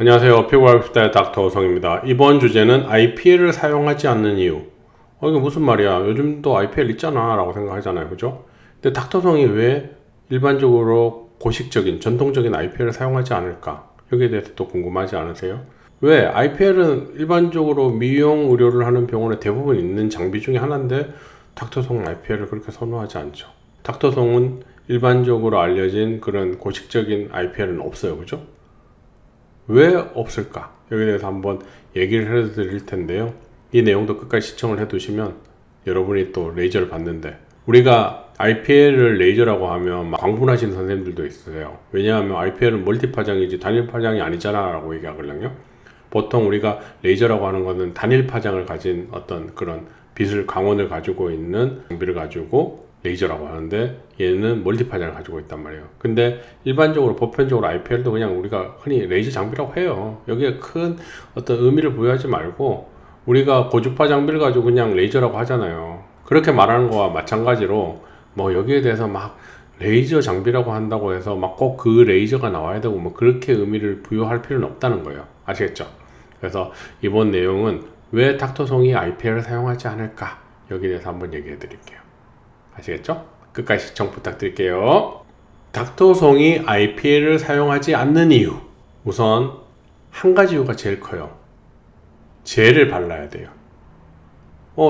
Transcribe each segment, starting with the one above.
안녕하세요. 피부과학습자의 닥터 성입니다. 이번 주제는 IPL을 사용하지 않는 이유. 이게 무슨 말이야? 요즘도 IPL 있잖아 라고 생각하잖아요. 그죠? 근데 닥터 성이 왜 일반적으로 고식적인 전통적인 IPL을 사용하지 않을까? 여기에 대해서 또 궁금하지 않으세요? 왜? IPL은 일반적으로 미용 의료를 하는 병원에 대부분 있는 장비 중에 하나인데 닥터 성은 IPL을 그렇게 선호하지 않죠. 닥터 성은 일반적으로 알려진 그런 고식적인 IPL은 없어요. 그죠? 왜 없을까? 여기에 대해서 한번 얘기를 해 드릴 텐데요. 이 내용도 끝까지 시청을 해 두시면 여러분이 또 레이저를 받는데, 우리가 IPL을 레이저라고 하면 막 광분하시는 선생님들도 있으세요. 왜냐하면 IPL은 멀티 파장이지 단일 파장이 아니잖아 라고 얘기하거든요. 보통 우리가 레이저라고 하는 것은 단일 파장을 가진 어떤 그런 빛을 광원을 가지고 있는 장비를 가지고 레이저라고 하는데, 얘는 멀티 파장을 가지고 있단 말이에요. 근데 일반적으로 보편적으로 IPL도 그냥 우리가 흔히 레이저 장비라고 해요. 여기에 큰 어떤 의미를 부여하지 말고 우리가 고주파 장비를 가지고 그냥 레이저라고 하잖아요. 그렇게 말하는 거와 마찬가지로 뭐 여기에 대해서 막 레이저 장비라고 한다고 해서 막 꼭 그 레이저가 나와야 되고 뭐 그렇게 의미를 부여할 필요는 없다는 거예요. 아시겠죠? 그래서 이번 내용은 왜 닥터송이 IPL을 사용하지 않을까, 여기에 대해서 한번 얘기해 드릴게요. 아시겠죠? 끝까지 시청 부탁드릴게요. 닥터송이 IPL을 사용하지 않는 이유, 우선 한 가지 이유가 제일 커요. 젤을 발라야 돼요.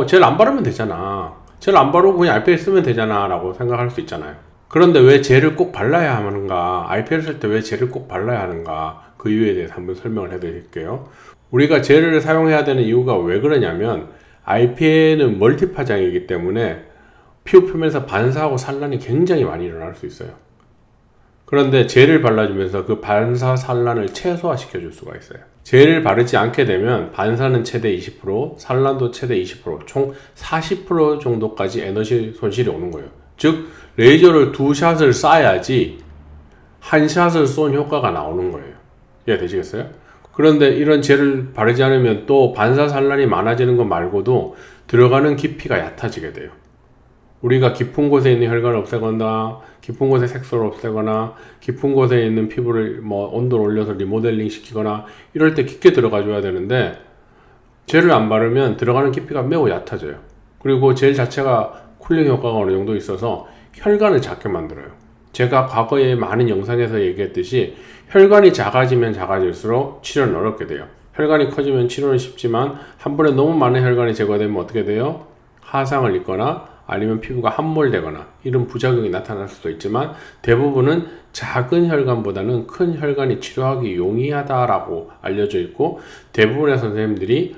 젤 안 바르면 되잖아. 젤 안 바르고 그냥 IPL 쓰면 되잖아 라고 생각할 수 있잖아요. 그런데 왜 젤을 꼭 발라야 하는가, IPL 쓸 때 왜 젤을 꼭 발라야 하는가, 그 이유에 대해서 한번 설명을 해 드릴게요. 우리가 젤을 사용해야 되는 이유가 왜 그러냐면, IPL은 멀티 파장이기 때문에 피부 표면에서 반사하고 산란이 굉장히 많이 일어날 수 있어요. 그런데 젤을 발라주면서 그 반사 산란을 최소화시켜 줄 수가 있어요. 젤을 바르지 않게 되면 반사는 최대 20%, 산란도 최대 20%, 총 40% 정도까지 에너지 손실이 오는 거예요. 즉 레이저를 두 샷을 쏴야지 한 샷을 쏜 효과가 나오는 거예요. 이해되시겠어요? 그런데 이런 젤을 바르지 않으면 또 반사 산란이 많아지는 것 말고도 들어가는 깊이가 얕아지게 돼요. 우리가 깊은 곳에 있는 혈관을 없애거나 깊은 곳에 색소를 없애거나 깊은 곳에 있는 피부를 뭐 온도를 올려서 리모델링 시키거나 이럴 때 깊게 들어가 줘야 되는데, 젤을 안 바르면 들어가는 깊이가 매우 얕아져요. 그리고 젤 자체가 쿨링 효과가 어느 정도 있어서 혈관을 작게 만들어요. 제가 과거에 많은 영상에서 얘기했듯이 혈관이 작아지면 작아질수록 치료는 어렵게 돼요. 혈관이 커지면 치료는 쉽지만 한 번에 너무 많은 혈관이 제거되면 어떻게 돼요? 화상을 입거나 아니면 피부가 함몰되거나 이런 부작용이 나타날 수도 있지만, 대부분은 작은 혈관보다는 큰 혈관이 치료하기 용이하다라고 알려져 있고, 대부분의 선생님들이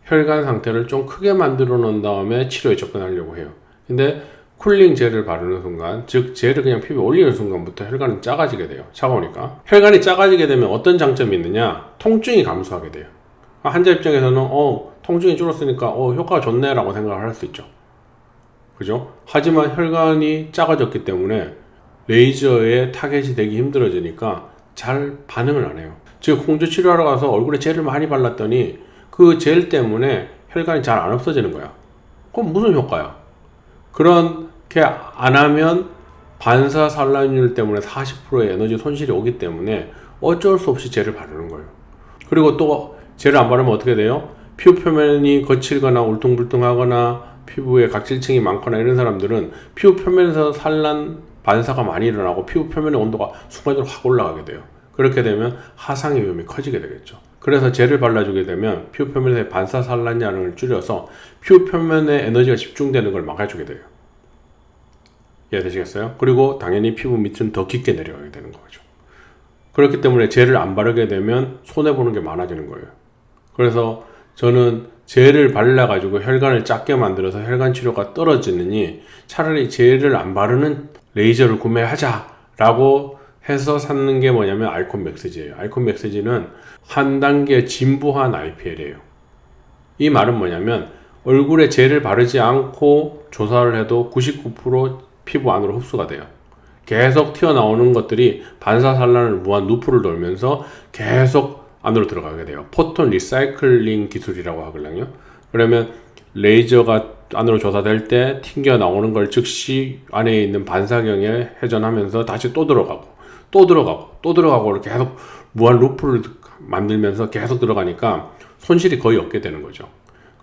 혈관 상태를 좀 크게 만들어 놓은 다음에 치료에 접근하려고 해요. 근데 쿨링 젤을 바르는 순간, 즉 젤을 그냥 피부에 올리는 순간부터 혈관은 작아지게 돼요. 차가우니까. 혈관이 작아지게 되면 어떤 장점이 있느냐, 통증이 감소하게 돼요. 환자 입장에서는 통증이 줄었으니까 효과가 좋네 라고 생각을 할 수 있죠. 그죠? 하지만 혈관이 작아졌기 때문에 레이저에 타겟이 되기 힘들어지니까 잘 반응을 안 해요. 즉 홍조 치료하러 가서 얼굴에 젤을 많이 발랐더니 그 젤 때문에 혈관이 잘 안 없어지는 거야. 그럼 무슨 효과야? 그렇게 안 하면 반사 산란율 때문에 40%의 에너지 손실이 오기 때문에 어쩔 수 없이 젤을 바르는 거예요. 그리고 또 젤을 안 바르면 어떻게 돼요? 피부 표면이 거칠거나 울퉁불퉁하거나 피부에 각질층이 많거나 이런 사람들은 피부 표면에서 산란 반사가 많이 일어나고 피부 표면의 온도가 순간적으로 확 올라가게 돼요. 그렇게 되면 화상의 위험이 커지게 되겠죠. 그래서 젤을 발라주게 되면 피부 표면의 반사 산란량을 줄여서 피부 표면에 에너지가 집중되는 걸 막아주게 돼요. 이해되시겠어요? 그리고 당연히 피부 밑은 더 깊게 내려가게 되는 거죠. 그렇기 때문에 젤을 안 바르게 되면 손해보는 게 많아지는 거예요. 그래서 저는 젤을 발라가지고 혈관을 작게 만들어서 혈관 치료가 떨어지느니 차라리 젤을 안 바르는 레이저를 구매하자라고 해서 샀는 게 뭐냐면 아이콘 맥스지예요. 아이콘 맥스지는 한 단계 진부한 IPL이에요. 이 말은 뭐냐면, 얼굴에 젤을 바르지 않고 조사를 해도 99% 피부 안으로 흡수가 돼요. 계속 튀어나오는 것들이 반사산란을 무한 루프를 돌면서 계속 안으로 들어가게 돼요. 포톤 리사이클링 기술이라고 하거든요. 그러면 레이저가 안으로 조사될 때 튕겨 나오는 걸 즉시 안에 있는 반사경에 회전하면서 다시 또 들어가고 또 들어가고 또 들어가고 이렇게 계속 무한 루프를 만들면서 계속 들어가니까 손실이 거의 없게 되는 거죠.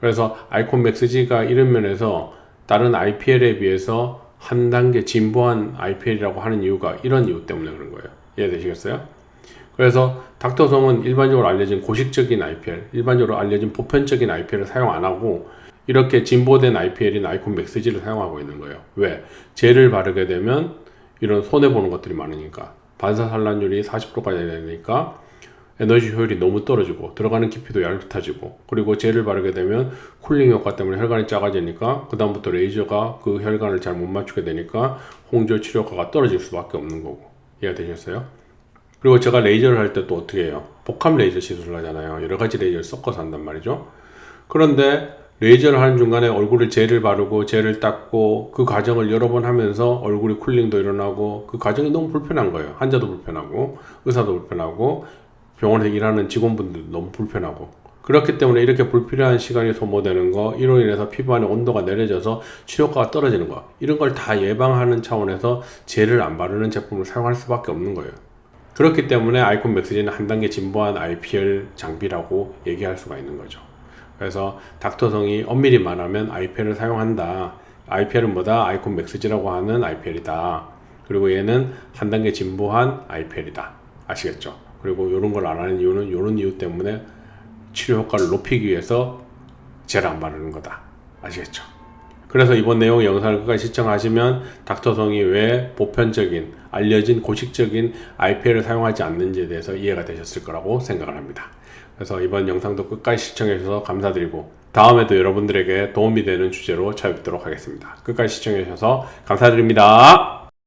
그래서 아이콘 맥스지가 이런 면에서 다른 IPL에 비해서 한 단계 진보한 IPL이라고 하는 이유가 이런 이유 때문에 그런 거예요. 이해되시겠어요? 그래서 닥터성은 일반적으로 알려진 고식적인 IPL, 일반적으로 알려진 보편적인 IPL을 사용 안 하고 이렇게 진보된 IPL인 아이콘 맥스지를 사용하고 있는 거예요. 왜? 젤을 바르게 되면 이런 손해보는 것들이 많으니까 반사산란율이 40%까지 되니까 에너지 효율이 너무 떨어지고 들어가는 깊이도 얇아지고 그리고 젤을 바르게 되면 쿨링 효과 때문에 혈관이 작아지니까 그 다음부터 레이저가 그 혈관을 잘 못 맞추게 되니까 홍조 치료 효과가 떨어질 수밖에 없는 거고. 이해가 되셨어요? 그리고 제가 레이저를 할 때 또 어떻게 해요? 복합 레이저 시술을 하잖아요. 여러 가지 레이저를 섞어서 한단 말이죠. 그런데 레이저를 하는 중간에 얼굴에 젤을 바르고 젤을 닦고 그 과정을 여러 번 하면서 얼굴이 쿨링도 일어나고 그 과정이 너무 불편한 거예요. 환자도 불편하고 의사도 불편하고 병원에서 일하는 직원분들도 너무 불편하고 그렇기 때문에 이렇게 불필요한 시간이 소모되는 거 이로 인해서 피부 안에 온도가 내려져서 치료효과가 떨어지는 거 이런 걸 다 예방하는 차원에서 젤을 안 바르는 제품을 사용할 수밖에 없는 거예요. 그렇기 때문에 아이콘 맥스지는 한 단계 진보한 IPL 장비라고 얘기할 수가 있는 거죠. 그래서 닥터성이 엄밀히 말하면 IPL을 사용한다. IPL은 뭐다? 아이콘 맥스지라고 하는 IPL이다. 그리고 얘는 한 단계 진보한 IPL이다. 아시겠죠? 그리고 이런 걸 안 하는 이유는 이런 이유 때문에 치료 효과를 높이기 위해서 젤 안 바르는 거다. 아시겠죠? 그래서 이번 내용 영상을 끝까지 시청하시면 닥터성이 왜 보편적인 알려진 고식적인 IPL을 사용하지 않는지에 대해서 이해가 되셨을 거라고 생각을 합니다. 그래서 이번 영상도 끝까지 시청해 주셔서 감사드리고 다음에도 여러분들에게 도움이 되는 주제로 찾아뵙도록 하겠습니다. 끝까지 시청해 주셔서 감사드립니다.